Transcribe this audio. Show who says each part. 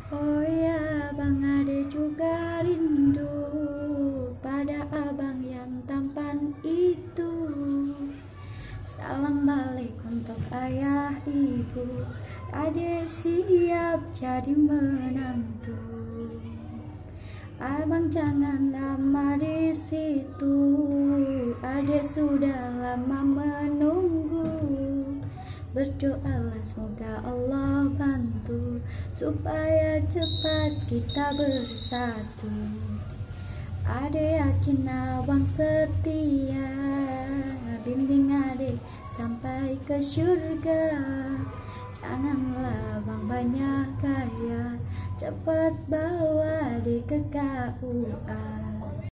Speaker 1: Oh ya, Bang Ade juga rindu pada abang yang tampan itu. Salam balik untuk ayah ibu, Ade siap jadi menantu. Abang jangan lama di situ, Ade sudah lama menunggu. Berdoalah semoga Allah bantu supaya cepat kita bersatu. Ade yakin abang setia, bimbing ade sampai ke surga. Janganlah bang banyak gaya, cepat bawa ade ke KUA.